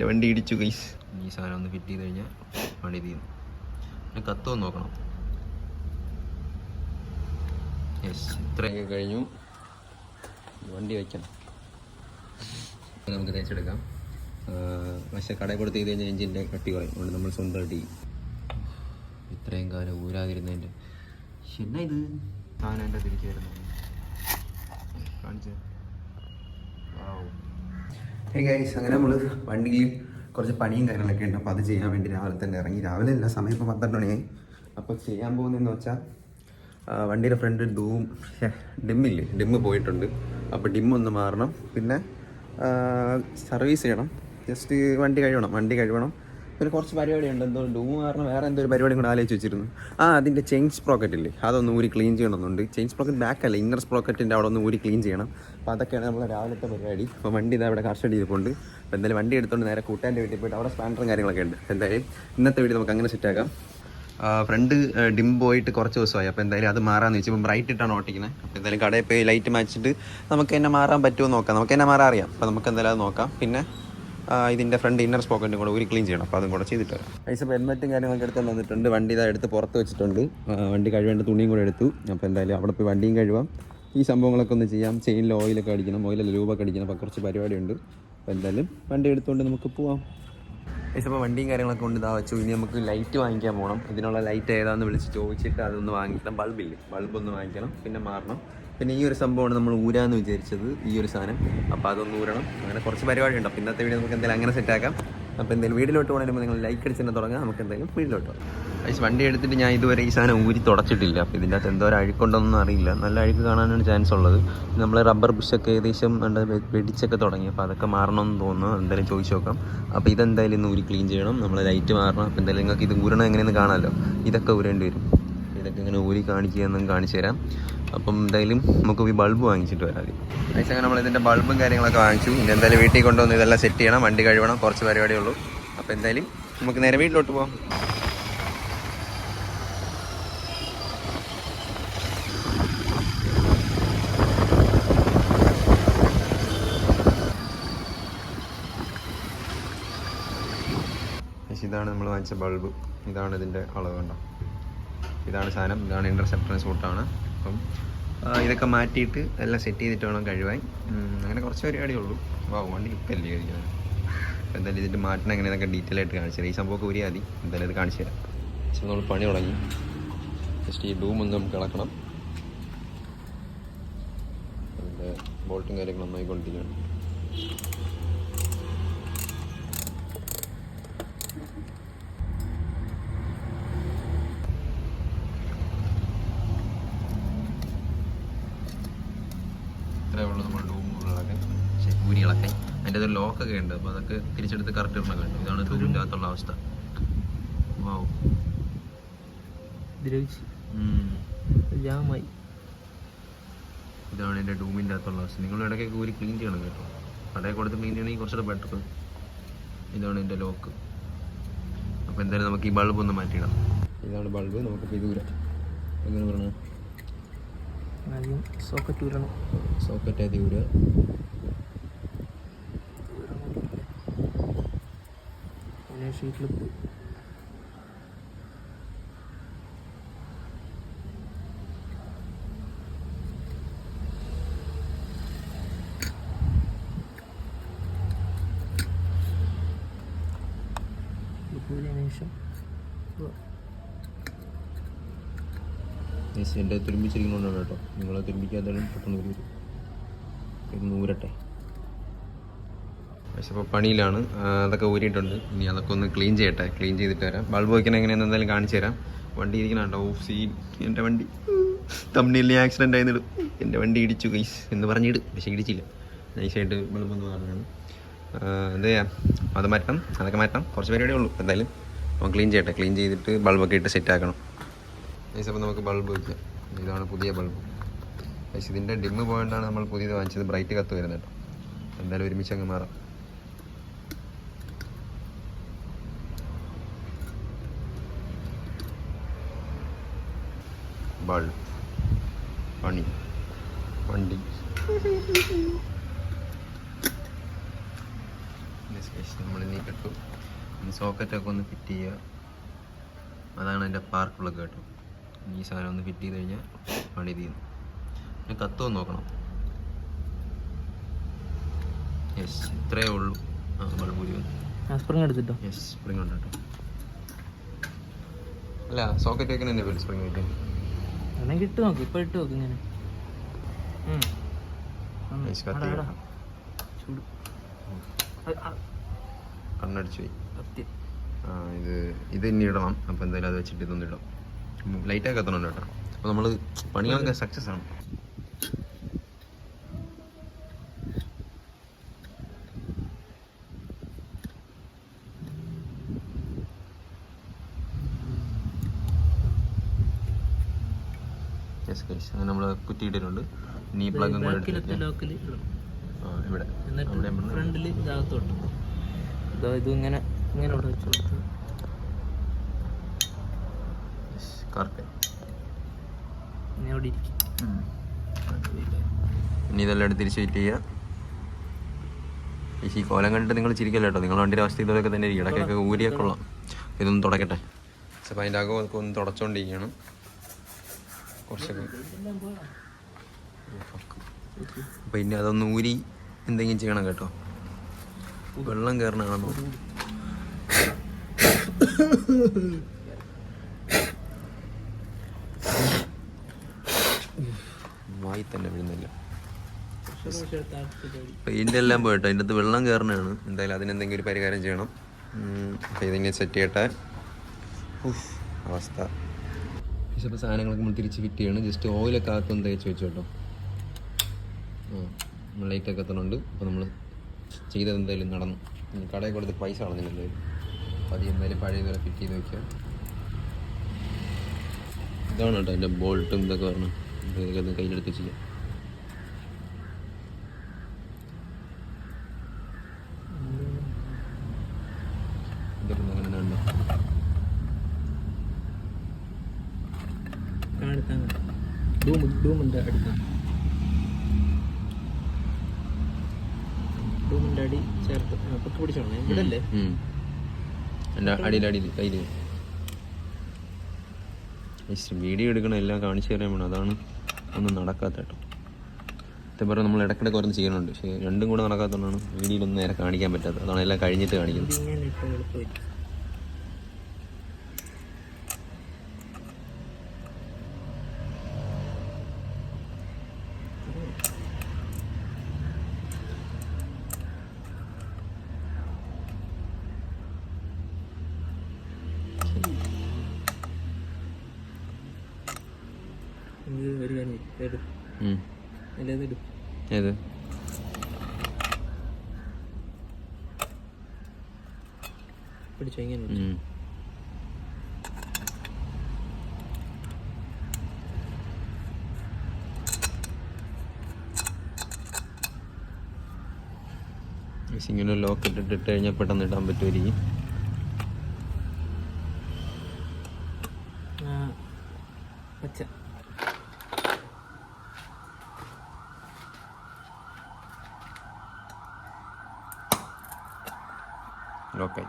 വണ്ടി ഇടിച്ചു ഗൈസ്. ഈ സാധനം ഒന്ന് ഫിറ്റ് ചെയ്ത് കഴിഞ്ഞാൽ വണ്ടി തീരും. പിന്നെ കത്തുമെന്ന് നോക്കണം. യെസ്, ഇത്രയൊക്കെ കഴിഞ്ഞു. വണ്ടി വയ്ക്കണം, നമുക്ക് തേച്ചെടുക്കാം. പക്ഷേ കടയിൽ കൊടുത്ത് ചെയ്ത് കഴിഞ്ഞാൽ എഞ്ചിൻ്റെ കട്ടി കുറയും. അതുകൊണ്ട് നമ്മൾ സ്വന്തമായിട്ട് ചെയ്യും. ഇത്രയും കാലം ഊരാതിരുന്നതിൻ്റെ എന്നാ ഇത് സാധനം എൻ്റെ തിരിച്ചു വരുന്നത് കാണിച്ചു. അങ്ങനെ നമ്മൾ വണ്ടിയിൽ കുറച്ച് പണിയും കാര്യങ്ങളൊക്കെ ഉണ്ട്. അപ്പോൾ അത് ചെയ്യാൻ വേണ്ടി രാവിലെ തന്നെ ഇറങ്ങി. രാവിലെ അല്ല, സമയം ഇപ്പോൾ 12 മണിയായി. അപ്പോൾ ചെയ്യാൻ പോകുന്നതെന്ന് വെച്ചാൽ വണ്ടിയുടെ ഫ്രണ്ട് ഡിമ്മ് പോയിട്ടുണ്ട്. അപ്പോൾ ഡിമ്മൊന്ന് മാറണം. പിന്നെ സർവീസ് ചെയ്യണം. ജസ്റ്റ് വണ്ടി കഴുകണം. പിന്നെ കുറച്ച് പരിപാടിയുണ്ട്. എന്തോ ഡൂം കാരണം വേറെ എന്തോ ഒരു പരിപാടിയും കൂടെ ആലോചിച്ച് വെച്ചിരുന്നു. അതിൻ്റെ ചെയിൻ സ്പ്രോക്കറ്റ് ഇല്ലേ, അതൊന്ന് ഊരി ക്ലീൻ ചെയ്യണമെന്നുണ്ട്. ചെയിൻ സ്പ്രോക്കറ്റ് ബാക്കല്ല, ഇന്നർ സ്പ്രോക്കറ്റിൻ്റെ അവിടെ ഒന്ന് ഊരി ക്ലീൻ ചെയ്യണം. അപ്പോൾ അതൊക്കെയാണ് നമ്മൾ രാവിലത്തെ പരിപാടി. അപ്പോൾ വണ്ടി ഇതാ ഇവിടെ കാർഷെഡ് ചെയ്തിട്ടുണ്ട്. അപ്പോൾ എന്തായാലും വണ്ടി എടുത്തുകൊണ്ട് നേരെ കൂട്ടാൻ്റെ വീട്ടിൽ പോയിട്ട് അവിടെ സ്പാൻഡറും കാര്യങ്ങളൊക്കെ ഉണ്ട്. എന്തായാലും ഇന്നത്തെ വീഡിയോ നമുക്ക് അങ്ങനെ സെറ്റാക്കാം. ഫ്രണ്ട് ഡിം പോയിട്ട് കുറച്ച് ദിവസമായി. അപ്പോൾ എന്തായാലും അത് മാറാമെന്ന് വെച്ചാൽ ഇപ്പം ബ്രൈറ്റ് ഇട്ടാണ് ഓട്ടിക്കുന്നത്. അപ്പോൾ എന്തായാലും കടയിൽ പോയി ലൈറ്റ് മാച്ചിട്ട് നമുക്ക് എന്നെ മാറാൻ പറ്റുമോ നോക്കാം. നമുക്ക് എന്നെ മാറാൻ അറിയാം. അപ്പോൾ നമുക്ക് എന്തായാലും അത് നോക്കാം. പിന്നെ ഇതിൻ്റെ ഫ്രണ്ട് ഇന്നർ സ്പോക്കറ്റും കൂടെ ഒരു ക്ലീൻ ചെയ്യണം. അപ്പോൾ അതും കൂടെ ചെയ്തിട്ട് വരാം. ഇപ്പോൾ ഹെൽമെറ്റും കാര്യങ്ങളൊക്കെ എടുത്തുകൊണ്ട് വന്നിട്ടുണ്ട്. വണ്ടി ഇതാ എടുത്ത് പുറത്ത് വെച്ചിട്ടുണ്ട്. വണ്ടി കഴുകേണ്ട തുണിയും കൂടെ എടുത്തു. അപ്പോൾ എന്തായാലും അവിടെ പോയി വണ്ടിയും കഴുകാം. ഈ സംഭവങ്ങളൊക്കെ ഒന്ന് ചെയ്യാം. ചെയിനിൽ ഓയിലൊക്കെ അടിക്കണം, ഓയിലല്ല ലൂബൊക്കെ അടിക്കണം. അപ്പോൾ കുറച്ച് പരിപാടിയുണ്ട്. അപ്പോൾ എന്തായാലും വണ്ടി എടുത്തുകൊണ്ട് നമുക്ക് പോവാം. ഇപ്പോൾ വണ്ടിയും കാര്യങ്ങളൊക്കെ കൊണ്ട് ഇതാ വെച്ചു. ഇനി നമുക്ക് ലൈറ്റ് വാങ്ങിക്കാൻ പോകണം. ഇതിനുള്ള ലൈറ്റ് ഏതാണെന്ന് വിളിച്ച് ചോദിച്ചിട്ട് അതൊന്ന് വാങ്ങിക്കണം. ബൾബൊന്ന് വാങ്ങിക്കണം, പിന്നെ മാറണം. പിന്നെ ഈ ഒരു സംഭവമാണ് നമ്മൾ ഊരാന്ന് വിചാരിച്ചത്, ഈ ഒരു സാധനം. അപ്പോൾ അതൊന്ന് ഊരണം. അങ്ങനെ കുറച്ച് പരിപാടി ഉണ്ട്. അപ്പോൾ ഇന്നത്തെ വീഡിയോ നമുക്ക് എന്തായാലും അങ്ങനെ സെറ്റാക്കാം. അപ്പോൾ എന്തായാലും വീട്ടിലോട്ട് പോകണമെങ്കിൽ നിങ്ങൾ ലൈക്ക് അടിച്ച് തന്നെ തുടങ്ങാം. നമുക്ക് എന്തായാലും വീട്ടിലോട്ട് പോകാം. പക്ഷേ വണ്ടി എടുത്തിട്ട് ഞാൻ ഇതുവരെ ഈ സാധനം ഊരി തുടച്ചിട്ടില്ല. അപ്പോൾ ഇതിൻ്റെ അകത്ത് എന്തോ ഒരു അഴുക്കുണ്ടോന്നൊന്നും അറിയില്ല. നല്ല അഴുക്ക് കാണാനാണ് ചാൻസ് ഉള്ളത്. നമ്മൾ റബ്ബർ ബുഷൊക്കെ ഏകദേശം വെടിച്ചൊക്കെ തുടങ്ങി. അപ്പോൾ അതൊക്കെ മാറണമെന്ന് തോന്നുന്നു. എന്തായാലും ചോദിച്ചു നോക്കാം. അപ്പോൾ ഇതെന്തായാലും ഇന്ന് ഊരി ക്ലീൻ ചെയ്യണം. നമ്മൾ ലൈറ്റ് മാറണം. അപ്പോൾ എന്തായാലും നിങ്ങൾക്ക് ഇത് ഊരണം എങ്ങനെയെന്ന് കാണാമല്ലോ. ഇതൊക്കെ ഊരേണ്ടി വരും. ഇതൊക്കെ ഇങ്ങനെ ഊരി കാണിക്കുകയെന്നും കാണിച്ചു തരാം. അപ്പം എന്തായാലും നമുക്ക് ഈ ബൾബ് വാങ്ങിച്ചിട്ട് വരാം. അങ്ങനെ നമ്മൾ ഇതിൻ്റെ ബൾബും കാര്യങ്ങളൊക്കെ വാങ്ങിച്ചു. ഇനി എന്തായാലും വീട്ടിൽ കൊണ്ടുവന്ന് ഇതെല്ലാം സെറ്റ് ചെയ്യണം, വണ്ടി കഴുകണം, കുറച്ച് പരിപാടിയേ ഉള്ളൂ. അപ്പോൾ എന്തായാലും നമുക്ക് നേരെ വീട്ടിലോട്ട് പോകാം. ഇതാണ് നമ്മൾ വാങ്ങിച്ച ബൾബ്. ഇതാണ് ഇതിൻ്റെ അളവ് കണ്ടോ. ഇതാണ് സാധനം. ഇതാണ് ഇൻ്റർസെപ്റ്ററിന് സൂട്ടാണ്. അപ്പം ഇതൊക്കെ മാറ്റിയിട്ട് എല്ലാം സെറ്റ് ചെയ്തിട്ട് വേണം കഴുകാൻ. അങ്ങനെ കുറച്ച് പരിപാടിയുള്ളൂ. വണ്ടി ഇപ്പല്ലേ കഴിക്കാൻ. അപ്പോൾ എന്തായാലും ഇതിൻ്റെ മാറ്റം എങ്ങനെയെന്നൊക്കെ ഡീറ്റെയിൽ ആയിട്ട് കാണിച്ചു തരാം. ഈ സംഭവമൊക്കെ ഊരിയാൽ മതി. എന്തായാലും ഇത് കാണിച്ചു തരാം. പക്ഷേ നമ്മൾ പണി തുടങ്ങി. ജസ്റ്റ് ഈ ഡൂം ഒന്ന് നമുക്ക് ഇളക്കണം. അതിൻ്റെ ബോൾട്ടും കാര്യങ്ങളും നന്നായിക്കൊണ്ടിരിക്കുകയാണ്. ഇത്രയുള്ള നമ്മൾ ഡൂമുകളൊക്കെ ഊരികളൊക്കെ. അതിൻ്റെ ഒരു ലോക്കൊക്കെ ഉണ്ട്. അപ്പോൾ അതൊക്കെ തിരിച്ചെടുത്ത് കറക്റ്റ് ഇടണം കണ്ടു. ഇതാണ് ഡൂമിൻ്റെ അകത്തുള്ള അവസ്ഥ. വാവ്, ഇതാണ് എൻ്റെ ഡൂമിൻ്റെ അകത്തുള്ള അവസ്ഥ. നിങ്ങൾ ഇടയ്ക്കൊക്കെ ഊരി ക്ലീൻ ചെയ്യണം കേട്ടോ. കടയിൽ കൊടുത്ത് ക്ലീൻ ചെയ്യണമെങ്കിൽ കുറച്ചുകൂടെ ബെറ്റർ. ഇതാണ് എൻ്റെ ലോക്ക്. അപ്പോൾ എന്തായാലും നമുക്ക് ഈ ബൾബ് ഒന്ന് മാറ്റിയിടാം. ഇതാണ് ബൾബ്. നമുക്കിപ്പോൾ ഇത് ഊരാം. എങ്ങനെ പറയണം? ആദ്യം സോക്കറ്റ് ഊരണം. സോക്കറ്റ് ആദ്യം ഊരുക. പിന്നെ ഷീറ്റ് ക്ലിപ്പ്. ശേഷം എൻ്റെ തുരുമ്പിച്ചിരിക്കണോണ്ടാണ് കേട്ടോ. നിങ്ങളെ തുരുമ്പിക്കാത്തതും പെട്ടെന്ന് വരും. ഇത് ഊരട്ടെ. പക്ഷെ ഇപ്പോൾ പണിയിലാണ്. അതൊക്കെ ഊരിയിട്ടുണ്ട്. ഇനി അതൊക്കെ ഒന്ന് ക്ലീൻ ചെയ്യട്ടെ. ക്ലീൻ ചെയ്തിട്ട് വരാം. ബൾബ് വയ്ക്കണ എങ്ങനെയാണെന്ന് എന്തായാലും കാണിച്ചു തരാം. വണ്ടി ഇരിക്കണോ സീൻ. എൻ്റെ വണ്ടി തമ്മിൽ ആക്സിഡൻ്റ് ആയിരുന്നിടും. എൻ്റെ വണ്ടി ഇടിച്ചു ഗൈസ് എന്ന് പറഞ്ഞിട്. പക്ഷേ ഇടിച്ചില്ല. നൈസായിട്ട് ബൾബ് ഒന്ന് മാറാനാണ്. എന്ത് ചെയ്യാം, അത് മാറ്റണം, അതൊക്കെ മാറ്റണം. കുറച്ച് പരിപാടിയേ ഉള്ളൂ. എന്തായാലും നമ്മൾ ക്ലീൻ ചെയ്യട്ടെ. ക്ലീൻ ചെയ്തിട്ട് ബൾബൊക്കെ ഇട്ട് സെറ്റാക്കണം. ഗൈസ് അപ്പോൾ നമുക്ക് ബൾബ് വയ്ക്കാം. ഇതാണ് പുതിയ ബൾബ്. ഗൈസ് ഇതിൻ്റെ ഡിമ്മ് പോയിട്ടാണ് നമ്മൾ പുതിയത് വാങ്ങിച്ചത്. ബ്രൈറ്റ് കത്ത് വരുന്നത് കേട്ടോ. എന്തായാലും ഒരുമിച്ച് അങ്ങ് മാറാം. ബൾബ്, പണി, വണ്ടി. നമ്മളിനി കിട്ടും സോക്കറ്റൊക്കെ ഒന്ന് ഫിറ്റ് ചെയ്യുക. അതാണ് എൻ്റെ പാർക്ക് പ്ലഗ് കേട്ടോ. ഈ സാധനം ഒന്ന് ഫിറ്റ് ചെയ്ത് കഴിഞ്ഞാൽ പണി തീരുന്നു. പിന്നെ കത്തുമെന്ന് നോക്കണം. യെസ്, ഇത്രയേ ഉള്ളൂ. ബൾബ് ഊരി വന്നു. സ്പ്രിങ് എടുത്തിട്ടോ? യെസ്, സ്പ്രിങ് ഉണ്ട് കേട്ടോ. അല്ല, സോക്കറ്റ് വെക്കുന്ന തന്നെ പേര് സ്പ്രിങ് വെക്കാൻ. അങ്ങനെ ഇട്ട് നോക്ക്, ഇപ്പം ഇട്ട് നോക്ക് ഇങ്ങനെ. ചൂട് കണ്ണടിച്ചു പോയി. സത്യം. ഇത് ഇനി ഇടണം. അപ്പോൾ എന്തായാലും അത് വെച്ചിട്ട് ഇതൊന്നും ഇടാം. ലൈറ്റൊക്കെ എത്തണുണ്ട് കേട്ടോ. അപ്പോൾ നമ്മൾ പണികളൊക്കെ സക്സസ് ആണ്. അങ്ങനെ നമ്മൾ കുറ്റിയിട്ടിട്ടുണ്ട്. ഇനി പ്ലഗും കൂടെ ഇവിടെ ഫ്രണ്ടിൽ ഇതാകത്തോട്ട് ഇത് ഇങ്ങനെ ഇങ്ങനെ ഇവിടെ വെച്ച് കൊടുത്ത് ഇനി അവിടെ ഇരിക്കും. ഇനി ഇതെല്ലാം എടുത്ത് തിരിച്ച് വെയിറ്റ് ചെയ്യുക. ഈ കോലം കണ്ടിട്ട് നിങ്ങൾ ചിരിക്കല്ലോ കേട്ടോ. നിങ്ങൾ വണ്ടിയുടെ അവസ്ഥ ഇതൊക്കെ തന്നെ ഇരിക്കും. ഇടയ്ക്കൊക്കെ ഊരിയൊക്കെ കൊള്ളാം. ഇതൊന്നും തുടക്കട്ടെ. അപ്പോൾ അതിൻ്റെ അകമൊക്കെ ഒന്ന് തുടച്ചുകൊണ്ടിരിക്കണം കുറച്ചൊക്കെ. അപ്പോൾ ഇനി അതൊന്ന് ഊരി എന്തെങ്കിലും ചെയ്യണം കേട്ടോ. വെള്ളം കയറണമാണെന്നോ. വായി തന്നെ വീഴുന്നില്ല. പെയിൻ്റ് എല്ലാം പോയിട്ടോ. അതിൻ്റെ അകത്ത് വെള്ളം കയറണതാണ്. എന്തായാലും അതിനെന്തെങ്കിലും ഒരു പരിഹാരം ചെയ്യണം. അപ്പോൾ ഇതിങ്ങനെ സെറ്റ് ചെയ്യട്ടെ. അവസ്ഥ. ഇപ്പോൾ സാധനങ്ങളൊക്കെ നമ്മൾ തിരിച്ച് ഫിറ്റ് ചെയ്യണം. ജസ്റ്റ് ഓയിലൊക്കെ ആക്കും തേച്ച് വെച്ചു കേട്ടോ. ലൈറ്റൊക്കെ എത്തുന്നുണ്ട്. അപ്പോൾ നമ്മൾ ചെയ്തത് എന്തായാലും നടന്നു. കടയിൽ കൊടുത്ത് പൈസ കളഞ്ഞില്ല. അപ്പോൾ അത് എന്തായാലും പഴയതുപോലെ ഫിറ്റ് ചെയ്ത് വയ്ക്കുക. ഇതാണ് കേട്ടോ അതിൻ്റെ ബോൾട്ടും ഇതൊക്കെ പറഞ്ഞു. ഇതൊക്കെ കയ്യിലെടുത്ത് ചെയ്യാം. ഇതൊക്കെ അങ്ങനെ ഉണ്ടോ? ഡൂമിൻ്റെ അടുത്താണ്. ഡൂമിൻ്റെ അടി ചേർത്ത് പൊക്കി പിടിച്ചോളേ. ഇവിടല്ലേ എൻ്റെ അടിയിൽ കയ്യിൽ വീഡിയോ എടുക്കണം. എല്ലാം കാണിച്ചു തരാൻ വേണം. അതാണ് ഒന്നും നടക്കാത്ത കേട്ടോ. സത്യം പറഞ്ഞാൽ നമ്മൾ ഇടയ്ക്കിടയ്ക്ക് ഓരോന്ന് ചെയ്യണുണ്ട്. പക്ഷേ രണ്ടും കൂടെ നടക്കാത്തതുകൊണ്ടാണ് വീഡിയോയിലൊന്നും നേരെ കാണിക്കാൻ പറ്റാത്തത്. അതാണ് എല്ലാം കഴിഞ്ഞിട്ട് കാണിക്കുന്നത്. ഏത് പിടിച്ചോ ഇങ്ങനെ. ഇങ്ങനെ ലോക്ക് ഇട്ടിട്ട് കഴിഞ്ഞാൽ പെട്ടെന്ന് ഇടാൻ പറ്റുമായിരിക്കും. പച്ച ലോക്കായി.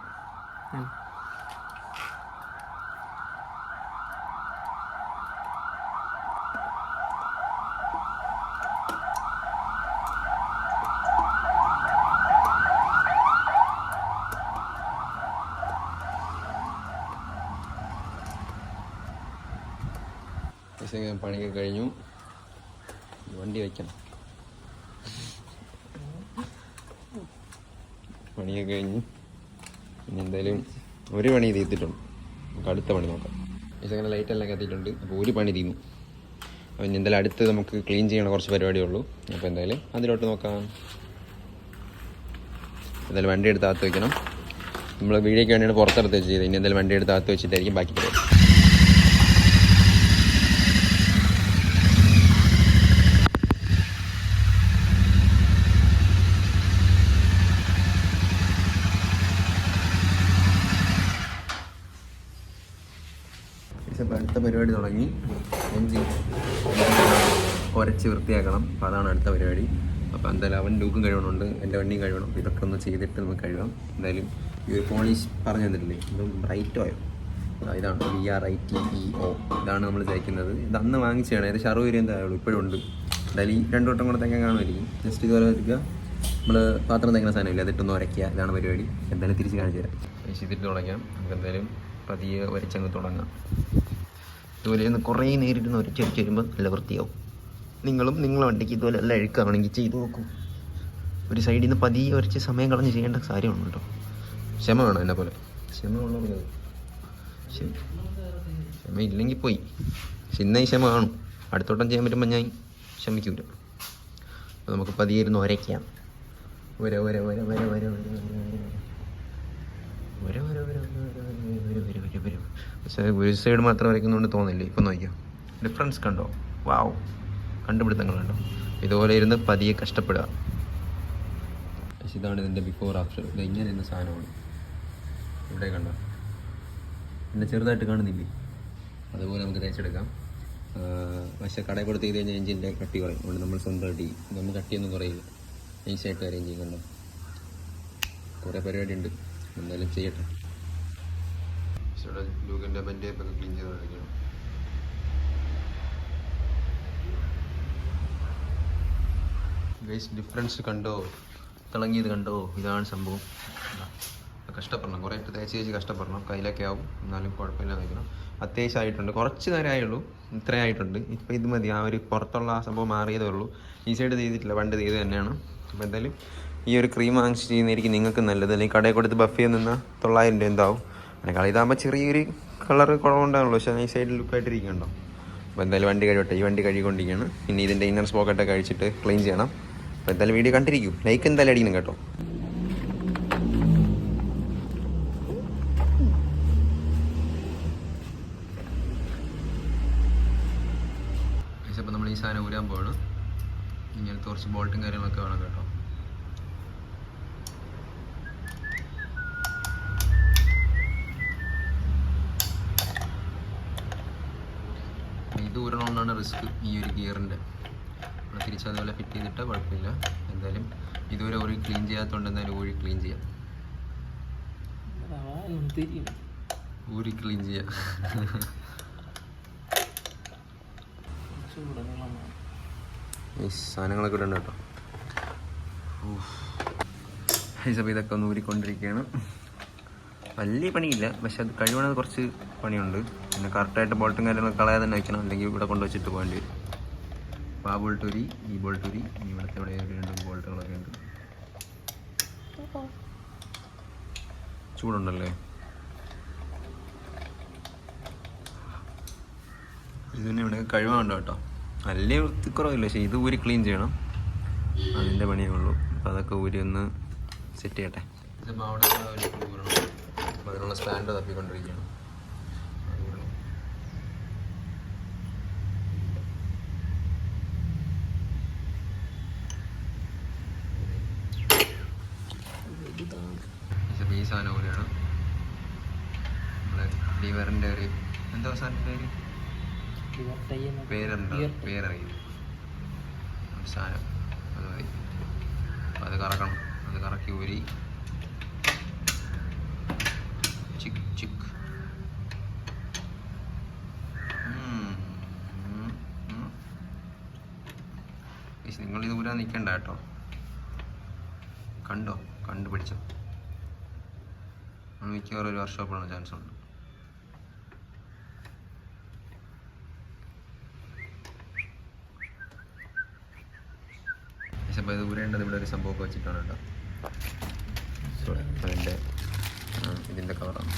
പണിയൊക്കെ കഴിഞ്ഞു. വണ്ടി വയ്ക്കണം. പണിയൊക്കെ കഴിഞ്ഞു. ഇനി എന്തായാലും ഒരു പണി തീർത്തിട്ടുണ്ട്. നമുക്ക് അടുത്ത പണി നോക്കാം. അങ്ങനെ ലൈറ്റെല്ലാം കത്തിയിട്ടുണ്ട്. അപ്പോൾ ഒരു പണി തീർന്നു. അപ്പോൾ ഇനി എന്തായാലും അടുത്ത് നമുക്ക് ക്ലീൻ ചെയ്യണ കുറച്ച് പരിപാടിയേ ഉള്ളൂ. അപ്പോൾ എന്തായാലും അതിലോട്ട് നോക്കാം. എന്തായാലും വണ്ടി എടുത്ത് അകത്ത് വയ്ക്കണം. നമ്മൾ വീഡിയോയ്ക്ക് വേണ്ടിയാണ് പുറത്തെടുത്ത് വെച്ച് ചെയ്തത്. ഇനി എന്തായാലും വണ്ടി എടുത്ത് അകത്ത് വെച്ചിട്ടായിരിക്കും ബാക്കി പരിപാടി. അടുത്ത പരിപാടി തുടങ്ങി. എൻജിൻ കുറച്ച് വൃത്തിയാക്കണം. അപ്പോൾ അതാണ് അടുത്ത പരിപാടി. അപ്പോൾ അപ്പോൾ എന്തായാലും അവൻ ലൂക്കും കഴിയണമുണ്ട്, എൻ്റെ വണ്ടിയും കഴിയണം. അപ്പോൾ ഇതൊക്കെ ഒന്ന് ചെയ്തിട്ട് നമുക്ക് കഴിയാം. എന്തായാലും ഈ ഒരു പോളിഷ് പറഞ്ഞു തന്നിട്ടില്ലേ, ഇതും ബ്രൈറ്റ് ഓയോ, ഇതാണ് BRITEO, ഇതാണ് നമ്മൾ തയ്ക്കുന്നത്. ഇത് അന്ന് വാങ്ങിച്ചതാണ്, ഏകദേശം 60 രൂപ എന്തായാലും ഇപ്പോഴും ഉണ്ട്. എന്തായാലും ഈ 2 വട്ടം കൂടെ തയ്ക്കാൻ കാണുമായിരിക്കും. ജസ്റ്റ് ഇതുപോലെ വയ്ക്കുക, നമ്മൾ പാത്രം തയ്ക്കുന്ന സാധനമില്ല, അതിട്ടൊന്ന് ഉരയ്ക്കുക, ഇതാണ് പരിപാടി. എന്തായാലും തിരിച്ച് കാണിച്ചു തരാം. ഇതിട്ട് തുടങ്ങാം. നമുക്ക് എന്തായാലും പതിയെ വരച്ചങ്ങ് തുടങ്ങാം. ഇതുപോലെ ഒന്ന് കുറേ നേരിട്ട് ഉരച്ച് വരുമ്പോൾ നല്ല വൃത്തിയാവും. നിങ്ങളും നിങ്ങളെ വണ്ടിക്ക് ഇതുപോലെ എല്ലാം അഴുക്കാണെങ്കിൽ ചെയ്ത് നോക്കൂ. ഒരു സൈഡിൽ നിന്ന് പതിയെ ഉരച്ച് സമയം കളഞ്ഞ് ചെയ്യേണ്ട കാര്യമാണ് കേട്ടോ. ക്ഷമ വേണം, എന്നെ പോലെ ക്ഷമ ഉള്ളത്. ക്ഷമ ഇല്ലെങ്കിൽ പോയി. പക്ഷെ ഇന്നേ ക്ഷമ കാണും, അടുത്തോട്ടം ചെയ്യാൻ പറ്റുമ്പോൾ ഞാൻ ക്ഷമിക്കൂല. അപ്പോൾ നമുക്ക് പതിയെ ഇരുന്ന് ഉരയ്ക്കാം. വര വര വര വര വര വര വര വര വര വര വര. പക്ഷേ ഒരു സൈഡ് മാത്രം വരയ്ക്കുന്നതുകൊണ്ട് തോന്നില്ലേ. ഇപ്പം നോക്കിയോ, ഡിഫറൻസ് കണ്ടോ? വാവ്, കണ്ടുപിടുത്തങ്ങൾ കണ്ടോ? ഇതുപോലെ ഇരുന്ന് പതിയെ കഷ്ടപ്പെടുക. പക്ഷെ ഇതാണ് ഇതിൻ്റെ ബിഫോർ ആഫ്റ്റർ. ഇത് ഇങ്ങനെ ഇരുന്ന സാധനമാണ്. ഇവിടെ കണ്ടോ, പിന്നെ ചെറുതായിട്ട് കാണുന്നില്ലേ? അതുപോലെ നമുക്ക് തേച്ചെടുക്കാം. പക്ഷേ കടയിൽ കൊടുത്ത് ചെയ്ത് കഴിഞ്ഞാൽ എഞ്ചിൻ്റെ കട്ടി കുറയും. അതുകൊണ്ട് നമ്മൾ സ്വന്തമായിട്ട് ചെയ്യും. നമ്മൾ കട്ടിയൊന്നും കുറയില്ല, നൈസായിട്ട് അറേഞ്ച് ചെയ്യും. കണ്ടോ, കുറേ പരിപാടി ഉണ്ട്, എന്തായാലും ചെയ്യട്ടെ. ഇവിടെ ലൂക്കിൻ്റെ ബെൻറ്റേപ്പൊക്കെ ക്ലീൻ ചെയ്ത് കളിക്കണം. ഗൈസ്, ഡിഫറൻസ് കണ്ടോ? തിളങ്ങിയത് കണ്ടോ? ഇതാണ് സംഭവം. കഷ്ടപ്പെടണം, കുറേ തേച്ച് കഷ്ടപ്പെടണം. കയ്യിലൊക്കെ ആവും, എന്നാലും കുഴപ്പമില്ല. കഴിക്കണം. അത്യാവശ്യമായിട്ടുണ്ട്, കുറച്ച് നേരം ആയുള്ളൂ, ഇത്രയും ആയിട്ടുണ്ട്. ഇപ്പോൾ ഇത് മതി. ആ ഒരു പുറത്തുള്ള ആ സംഭവം മാറിയതേ ഉള്ളൂ. ഈ സൈഡ് ചെയ്തിട്ടില്ല, പണ്ട് ചെയ്ത് തന്നെയാണ്. അപ്പോൾ എന്തായാലും ഈ ഒരു ക്രീം വാങ്ങിച്ച് ചെയ്യുന്നതായിരിക്കും നിങ്ങൾക്ക് നല്ലത്. അല്ലെങ്കിൽ കടയിൽ കൊടുത്ത് ബഫ് ചെയ്ത് നിന്നാൽ 900 രൂപ എന്താവും. അതിനേക്കാൾ ഇതാകുമ്പോൾ ചെറിയൊരു കളർ കുറവുണ്ടാവുള്ളൂ, പക്ഷേ ഈ സൈഡിൽ ലുക്കായിട്ടിരിക്കുന്നുണ്ടോ. അപ്പോൾ എന്തായാലും വണ്ടി കഴിവട്ടെ. ഈ വണ്ടി കഴുകിക്കൊണ്ടിരിക്കുകയാണ്. പിന്നെ ഇതിൻ്റെ ഇന്നർ സ്പോക്കറ്റൊക്കെ കഴിച്ചിട്ട് ക്ലീൻ ചെയ്യണം. അപ്പോൾ എന്തായാലും വീഡിയോ കണ്ടിരിക്കും. ലൈക്ക് എന്തായാലും അടിക്കണം കേട്ടോ. അപ്പോൾ നമ്മൾ ഈ സാധനം ഊരാൻ പോവാണ്. ഇങ്ങനത്തെ കുറച്ച് ബോൾട്ടും കാര്യങ്ങളൊക്കെ വേണം കേട്ടോ. ഇത് ഊരണമെന്നാണ് റിസ്ക് ഈ ഒരു ഗിയറിൻ്റെ. നമ്മൾ തിരിച്ചതുപോലെ ഫിറ്റ് ചെയ്തിട്ട് കുഴപ്പമില്ല. എന്തായാലും ഇതുവരെ ഒരു ക്ലീൻ ചെയ്യാത്തതുകൊണ്ട് എന്തായാലും ഊരി ക്ലീൻ ചെയ്യാം. ഊരി ക്ലീൻ ചെയ്യാം. ഈ സാധനങ്ങളൊക്കെ ഇടണ്ട കേട്ടോ. അപ്പോൾ ഇതൊക്കെ ഒന്ന് ഊരിക്കൊണ്ടിരിക്കുകയാണ്. വലിയ പണിയില്ല, പക്ഷെ അത് കഴിവണത് കുറച്ച് പണിയുണ്ട്. പിന്നെ കറക്റ്റായിട്ട് ബോൾട്ടും കാര്യങ്ങളൊക്കെ കളയാതെ തന്നെ വയ്ക്കണം, അല്ലെങ്കിൽ ഇവിടെ കൊണ്ടുവച്ചിട്ട് പോകേണ്ടി വരും. അപ്പോൾ ആ ബോൾട്ടൂരി, ഈ ബോൾട്ടൂരി, ഇവിടുത്തെ ഇവിടെ 2 ബോൾട്ടുകളൊക്കെ ഉണ്ട്. ചൂടുണ്ടല്ലേ? ഇതിന് ഇവിടെ കഴിവുണ്ടോ കേട്ടോ. വലിയ വൃത്തിക്കുറവില്ല, പക്ഷേ ഇത് ഊരി ക്ലീൻ ചെയ്യണം, അതിൻ്റെ പണിയേ ഉള്ളൂ. അപ്പോൾ അതൊക്കെ ഊരി ഒന്ന് സെറ്റ് ചെയ്യട്ടെ. ഇതിപ്പോൾ അവിടെ അപ്പോൾ അതിനുള്ള സ്റ്റാൻഡ് തപ്പിക്കൊണ്ടിരിക്കുകയാണ്. ഈ സാധനം കൂടിയാണ് നമ്മളെ ലിവറിൻ്റെ ഒരു എന്താ സാധനത്തിൻ്റെ പേരറിയും സാധനം. അത് മതി. അത് കറക്കണം. അത് കറക്കി ഊരി ചിക്ക് ചിക്ക്. നിങ്ങളിത് ഊരാൻ നിൽക്കണ്ട കേട്ടോ. കണ്ടോ, കണ്ടുപിടിച്ചോ. മിക്കവാറും ഒരു വർക്ക്ഷോപ്പിലാണ് ചാൻസ് ഉണ്ട്. അപ്പോൾ ഇത് ഊരേണ്ടത് ഇവിടെ ഒരു സംഭവമൊക്കെ വെച്ചിട്ടാണ് കേട്ടോ. അതിൻ്റെ ഇതിൻ്റെ കവറാണ്.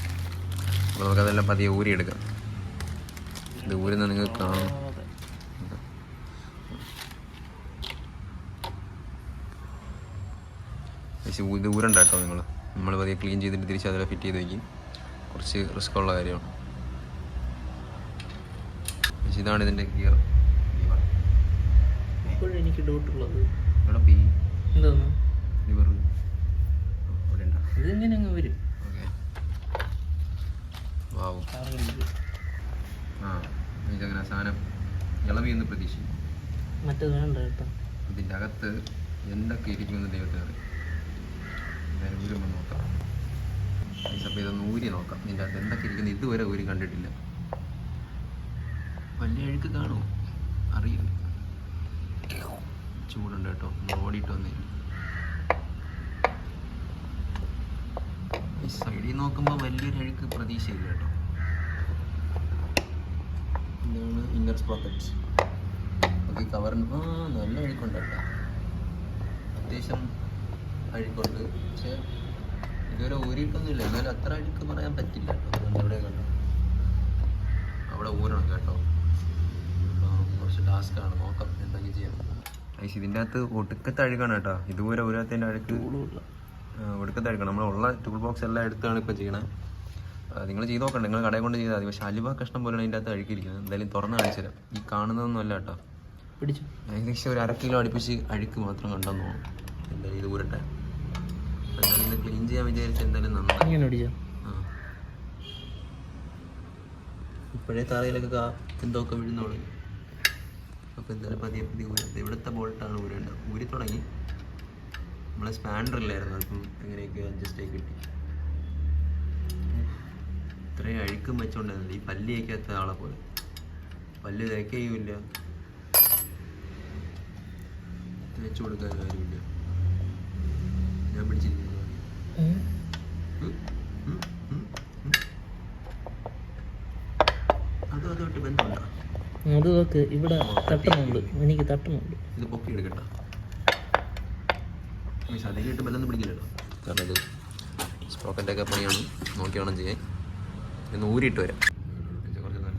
അപ്പോൾ നമുക്കതെല്ലാം പതിയെ ഊരിയെടുക്കാം. ഇത് ഊരുന്ന നിങ്ങൾക്ക് കാണാം. ഇത് ഊരണ്ട കേട്ടോ. നമ്മൾ പതിയെ ക്ലീൻ ചെയ്തിട്ട് തിരിച്ച് അതിൽ ഫിറ്റ് ചെയ്ത് വയ്ക്കും. കുറച്ച് റിസ്ക് ഉള്ള കാര്യമാണ്. പക്ഷേ ഇതാണ് ഇതിൻ്റെ ഗിയർ. എനിക്ക് ഡൗട്ടുള്ളത് എന്തോന്നു ഇതിങ്ങനെ അങ്ങ് വരും. ഇതങ്ങനെ സാധനം ഇളവിയെന്ന് പ്രതീക്ഷിക്കും. മറ്റേത് വേണ്ട കേട്ടോ. ഇതിൻ്റെ അകത്ത് എന്തൊക്കെ ഇരിക്കുമെന്ന് ദൈവത്തെ അറിയാം. ഞാൻ ഊരുമ്പോൾ നോക്കാം. അപ്പോൾ ഇതൊന്ന് ഊരി നോക്കാം. ഇതിൻ്റെ അകത്ത് എന്തൊക്കെ ഇരിക്കുന്നത് ഇതുവരെ ഊരി കണ്ടിട്ടില്ല. വലിയ അഴുക്ക് കാണുമോ അറിയില്ല. ചൂടുണ്ട് കേട്ടോ. ഒന്ന് ഓടിയിട്ട് വന്നേ. ഈ സൈഡിൽ നോക്കുമ്പോൾ വലിയൊരു അഴുക്ക് പ്രതീക്ഷയില്ല കേട്ടോ. ഇതാണ് ഇന്നർ സ്പ്രോക്കറ്റ്സ്. ഓക്കെ, കവറിന് നല്ല അഴുക്കുണ്ട് കേട്ടോ. അത്യാവശ്യം അഴുക്കുണ്ട്. പക്ഷേ ഇതുവരെ ഊരിയിട്ടൊന്നുമില്ല. എന്നാലും അത്ര അഴുക്ക് പറയാൻ പറ്റില്ല കേട്ടോ. എവിടെ കണ്ടോ അവിടെ ഊരണം കേട്ടോ. കുറച്ച് ടാസ്ക്കാണ്. നോക്കാം എന്തൊക്കെ ചെയ്യാം. ഇതിൻ്റെ അകത്ത് ഒടുക്കത്തെ അഴുക്കാണ് കേട്ടോ. ഇതുപോലെ ഊരാത്തതിൻ്റെ അഴുക്ക് ഒടുക്കത്തെ അഴുക്കാണ്. നമ്മളുള്ള ടൂൾ ബോക്സ് എല്ലാം എടുത്താണ് ഇപ്പോൾ ചെയ്യണത്. നിങ്ങൾ ചെയ്ത് നോക്കണ്ട. നിങ്ങൾ കടയിൽ കൊണ്ട് ചെയ്താൽ മതി. പക്ഷേ അലുവ കഷ്ണം പോലെയാണ് ഇതിൻ്റെ അകത്ത് അഴുക്കിയിരിക്കുന്നത്. എന്തായാലും തുറന്ന് കാണിച്ചു തരാം. ഈ കാണുന്നതൊന്നും അല്ല കേട്ടോ. പിടിച്ചു ഏകദേശം ഒരു 1/2 കിലോ അടുപ്പിച്ച് അഴുക്ക് മാത്രം കണ്ടെന്ന് തോന്നുന്നു. എന്തായാലും ഇത് ഊരട്ടെ. എന്തായാലും ഇന്ന് ക്ലീൻ ചെയ്യാൻ വിചാരിച്ച് എന്തായാലും നന്നായി. പിടിച്ചോ. ഇപ്പോഴേ തറയിലൊക്കെ എന്തൊക്കെ വീഴുന്നോളൂ. അപ്പോൾ എന്തായാലും പതിയെ ഊരട്ടെ. ഇവിടുത്തെ ബോൾട്ടാണ് ഊരേണ്ടത്. ഊരി തുടങ്ങി. നമ്മളെ സ്പാൻഡറില്ലായിരുന്നു. അപ്പം എങ്ങനെയൊക്കെ അഡ്ജസ്റ്റ് ആയി കിട്ടി. ഇത്രയും അഴുക്കും വെച്ചോണ്ടായിരുന്നു. ഈ പല്ല് തേക്കാത്ത ആളെ പോലെ. പല്ല് തേക്കുകയുമില്ല, തേച്ചു കൊടുക്കാൻ കാര്യമില്ല. ഞാൻ പിടിച്ചിരിക്കുന്നത് അതുമായിട്ട് ബന്ധമുണ്ടോ? അത് നോക്ക്, ഇവിടെ തട്ടുന്നുണ്ട്. എനിക്ക് തട്ടുന്നുണ്ട്. ഇത് പൊക്കി എടുക്കട്ടോ. അതിലായിട്ട് ബലം പിടിക്കില്ലല്ലോ. കാരണം ഇത് സ്പ്രോക്കറ്റൊക്കെ പണിയാണ്. നോക്കി വേണം ചെയ്യാൻ. ഇന്ന് ഊരിയിട്ട് വരാം. കുറച്ച് നല്ല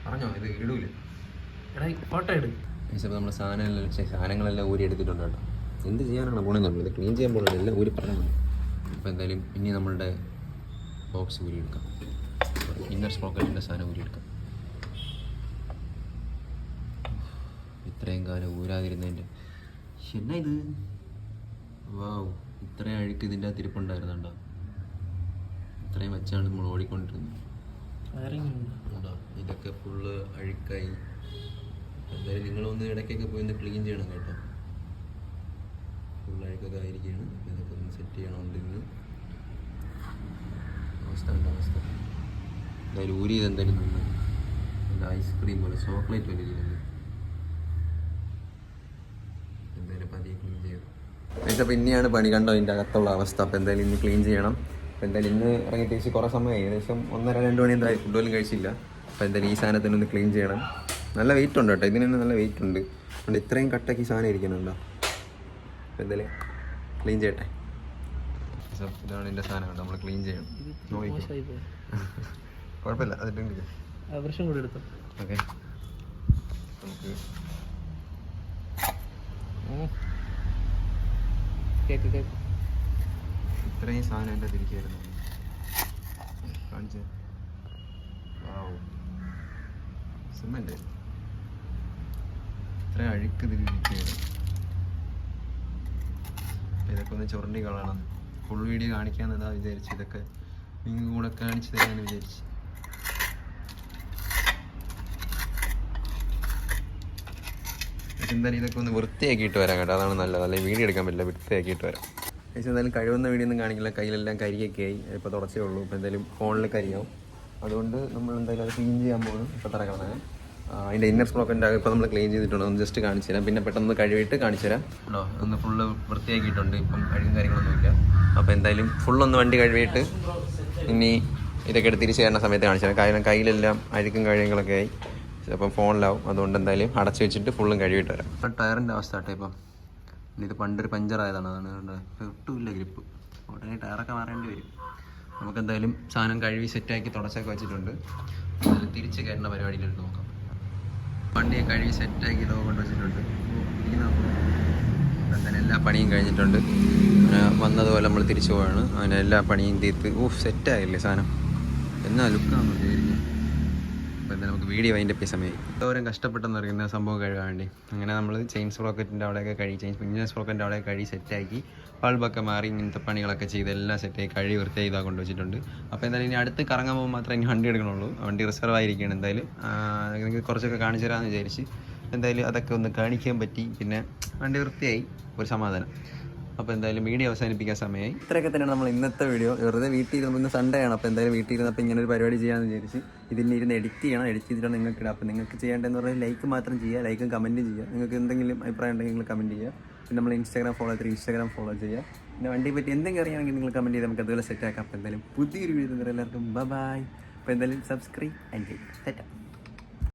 പറഞ്ഞോ. ഇത് ഇടൂല. ഫോട്ടോ എടുക്കും. നമ്മൾ സാധനങ്ങളെല്ലാം ഊരി എടുത്തിട്ടുണ്ട് കേട്ടോ. എന്ത് ചെയ്യാനാണ് പോണെന്നുള്ളത്. ഇത് ക്ലീൻ ചെയ്യാൻ പോകുന്നത് എല്ലാം ഊരി പറഞ്ഞു. അപ്പോൾ എന്തായാലും ഇനി നമ്മളുടെ ബോക്സ് ഊരി എടുക്കാം. ഇന്നർ സ്പ്രോക്കറ്റിൻ്റെ സാധനം ഊരി എടുക്കാം. ഇത്രയും കാലം ഊരാതിരുന്നതിൻ്റെ എന്നാ ഇത്. വാവ്, ഇത്രയും അഴുക്ക് ഇതിൻ്റെ അകത്ത് ഇരിപ്പുണ്ടായിരുന്നുണ്ടോ. ഇത്രയും വെച്ചാണ് നമ്മൾ ഓടിക്കൊണ്ടിരുന്നത്. ഉണ്ടോ, ഇതൊക്കെ ഫുള്ള് അഴുക്കായി. എന്തായാലും നിങ്ങളൊന്ന് ഇടയ്ക്കൊക്കെ പോയി ഒന്ന് ക്ലീൻ ചെയ്യണം കേട്ടോ. ഫുൾ അഴുക്കൊക്കെ ആയിരിക്കുകയാണ്. ഇതൊക്കെ ഒന്ന് സെറ്റ് ചെയ്യണമുണ്ട്. ഇന്ന് അവസ്ഥ ഉണ്ട് അവസ്ഥ. എന്തായാലും ഊരിയത് എന്തായാലും നന്നായി. നല്ല ഐസ്ക്രീം പോലെ ചോക്ലേറ്റ് പോലെ ചെയ്യുന്നത്. എന്തായാലും പതിയെ ക്ലീൻ ചെയ്തു. അപ്പോൾ ഇനിയാണ് പണി. കണ്ടോ ഇതിൻ്റെ അകത്തുള്ള അവസ്ഥ. അപ്പോൾ എന്തായാലും ഇന്ന് ക്ലീൻ ചെയ്യണം. അപ്പോൾ എന്തായാലും ഇന്ന് ഇറങ്ങിയിട്ട് ഏകദേശം കുറേ സമയം, ഏകദേശം 1:30-2 മണി എന്തായാലും ഫുഡ്ബോളും കഴിച്ചില്ല. അപ്പോൾ എന്തായാലും ഈ സാധനത്തിനൊന്ന് ക്ലീൻ ചെയ്യണം. നല്ല വെയിറ്റ് ഉണ്ട് കേട്ടോ. ഇതിന് തന്നെ നല്ല വെയിറ്റ് ഉണ്ട്. അതുകൊണ്ട് ഇത്രയും കട്ടയ്ക്ക് ഈ സാധനം ഇരിക്കുന്നുണ്ടോ. അപ്പോൾ എന്തായാലും ക്ലീൻ ചെയ്യട്ടെ. ഇതാണ് എൻ്റെ സാധനം കേട്ടോ. നമ്മൾ ക്ലീൻ ചെയ്യണം. കുഴപ്പമില്ല. അതിട്ട് വർഷം കൂടെ എടുത്തു. ഓക്കെ, നമുക്ക് കേക്ക് ഇത്രയും സാധനം എൻ്റെ തിരിക്കായിരുന്നു. കാണിച്ച് സിമെൻ്റ് ഇത്രയും അഴുക്ക് തിരിക്കുകയാണ്. ഇതൊക്കെ ഒന്ന് ചുരണ്ടി കളയണം. ഫുൾ വീഡിയോ കാണിക്കാമെന്നതാ വിചാരിച്ചു. ഇതൊക്കെ നിങ്ങൾ കൂടെ കാണിച്ചു തരാമെന്ന് വിചാരിച്ചു. എന്തായാലും ഇതൊക്കെ ഒന്ന് വൃത്തിയാക്കിയിട്ട് വരാം കേട്ടോ. അതാണ് നല്ലത്. അല്ലെങ്കിൽ വീഡിയോ എടുക്കാൻ പറ്റില്ല. വൃത്തിയാക്കിയിട്ട് വരാം. പക്ഷേ എന്തായാലും കഴിവുന്ന വീഡിയോ ഒന്നും കാണിക്കില്ല. കയ്യിലെല്ലാം കരിയൊക്കെ ആയി. ഇപ്പോൾ തുടച്ചേ ഉള്ളൂ. ഇപ്പോൾ എന്തായാലും ഫോണിൽ കരിയാവും. അതുകൊണ്ട് നമ്മൾ എന്തായാലും അത് ക്ലീൻ ചെയ്യാൻ പോകുന്നു. ഇപ്പോൾ തറക്കണം. അതിൻ്റെ ഇന്നർ സ്പ്രോക്കറ്റ് ഇപ്പോൾ നമ്മൾ ക്ലീൻ ചെയ്തിട്ടുണ്ട്. ഒന്ന് ജസ്റ്റ് കാണിച്ചു തരാം. പിന്നെ പെട്ടെന്ന് കഴുകിയിട്ട് കാണിച്ചു തരാം കേട്ടോ. ഒന്ന് ഫുള്ള് വൃത്തിയാക്കിയിട്ടുണ്ട്. ഇപ്പം അഴുകും കാര്യങ്ങളൊന്നുമില്ല. അപ്പോൾ എന്തായാലും ഫുള്ളൊന്ന് വണ്ടി കഴുകിയിട്ട് ഇനി ഇതൊക്കെ എടുത്ത് തിരിച്ച് കയറുന്ന സമയത്ത് കാണിച്ചു തരാം. കാരണം കയ്യിലെല്ലാം അഴുക്കും കാര്യങ്ങളൊക്കെ ആയി. അപ്പം ഫോണിലാവും. അതുകൊണ്ട് എന്തായാലും അടച്ചു വെച്ചിട്ട് ഫുള്ളും കഴുകിയിട്ട് വരാം. അപ്പം ടയറിൻ്റെ അവസ്ഥ കേട്ടോ. ഇപ്പം ഇത് പണ്ടൊരു പഞ്ചറായതാണ്. അതാണ് ഒട്ടുമില്ല ഗ്രിപ്പ്. ഉടനെ ടയറൊക്കെ മാറേണ്ടി വരും. നമുക്കെന്തായാലും സാധനം കഴുകി സെറ്റാക്കി തുടച്ചൊക്കെ വെച്ചിട്ടുണ്ട്. എന്തായാലും തിരിച്ച് കയറുന്ന പരിപാടിയിലെടുത്ത് നോക്കാം. വണ്ടിയെ കഴുകി സെറ്റാക്കി ഇതൊക്കെ കൊണ്ടുവച്ചിട്ടുണ്ട്. എന്തായാലും എല്ലാ പണിയും കഴിഞ്ഞിട്ടുണ്ട്. വന്നതുപോലെ നമ്മൾ തിരിച്ചു പോവാണ്. അങ്ങനെ എല്ലാ പണിയും തീർത്ത് സെറ്റായില്ലേ സാധനം. എന്നാ ലുക്കാണെന്ന് വിചാരിക്കും. അപ്പോൾ എന്തായാലും നമുക്ക് വീഡിയോ അതിൻ്റെ പേ സമയമായി എന്തോരം കഷ്ടപ്പെട്ടെന്ന് അറിയുന്ന സംഭവം കഴുകാൻ വേണ്ടി. അങ്ങനെ നമ്മൾ ചെയിൻ സ്പ്രോക്കറ്റിൻ്റെ അവിടെയൊക്കെ ഇഞ്ചിൻ സ്പ്രോക്കറ്റിൻ്റെ അവിടെ സെറ്റാക്കി ബൾബൊക്കെ മാറി ഇങ്ങനത്തെ പണികളൊക്കെ ചെയ്ത് എല്ലാം സെറ്റായി വൃത്തിയായി ഇതാ കൊണ്ടുവച്ചിട്ടുണ്ട്. അപ്പോൾ എന്തായാലും ഇനി അടുത്ത് കറങ്ങാൻ പോകുമ്പോൾ മാത്രമേ ഇനി വണ്ടി എടുക്കണുള്ളൂ. വണ്ടി റിസർവ് ആയിരിക്കുകയാണ്. എന്തായാലും നിങ്ങൾക്ക് കുറച്ചൊക്കെ കാണിച്ചു തരാമെന്ന് വിചാരിച്ച് എന്തായാലും അതൊക്കെ ഒന്ന് കാണിക്കാൻ പറ്റി. പിന്നെ വണ്ടി വൃത്തിയായി, ഒരു സമാധാനം. അപ്പോൾ എന്തായാലും വീഡിയോ അവസാനിപ്പിക്കാൻ സമയമായി. ഇത്രയൊക്കെ തന്നെയാണ് നമ്മൾ ഇന്നത്തെ വീഡിയോ. വെറുതെ വീട്ടിൽ ഇരുന്ന് ഇന്ന് സൺഡേ ആണ്. അപ്പോൾ എന്തായാലും വീട്ടിൽ ഇരുന്നപ്പോൾ ഇങ്ങനെ ഒരു പരിപാടി ചെയ്യാമെന്ന് വിചാരിച്ച് ഇതിന് ഇരുന്ന് എഡിറ്റ് ചെയ്തിട്ടാണ് നിങ്ങൾക്ക് ഇടുക. അപ്പോൾ നിങ്ങൾക്ക് ചെയ്യേണ്ടതെന്ന് പറഞ്ഞാൽ ലൈക്ക് മാത്രം ചെയ്യുക, ലൈക്കും കമൻറ്റും ചെയ്യുക. നിങ്ങൾക്ക് എന്തെങ്കിലും അഭിപ്രായം ഉണ്ടെങ്കിൽ നിങ്ങൾ കമൻറ്റ് ചെയ്യുക. പിന്നെ നമ്മൾ ഇൻസ്റ്റാഗ്രാം ഫോളോ ചെയ്യുക. പിന്നെ വണ്ടിയെ പറ്റി എന്തെങ്കിലും അറിയാമെങ്കിൽ നിങ്ങൾ കമൻറ്റ് ചെയ്ത് നമുക്ക് അതുപോലെ സെറ്റാക്കാം. അപ്പോൾ എന്തായാലും പുതിയൊരു വീഡിയോ എല്ലാവർക്കും ബൈ. അപ്പോൾ എന്തായാലും സബ്സ്ക്രൈബ് ആൻഡ് സെറ്റാം.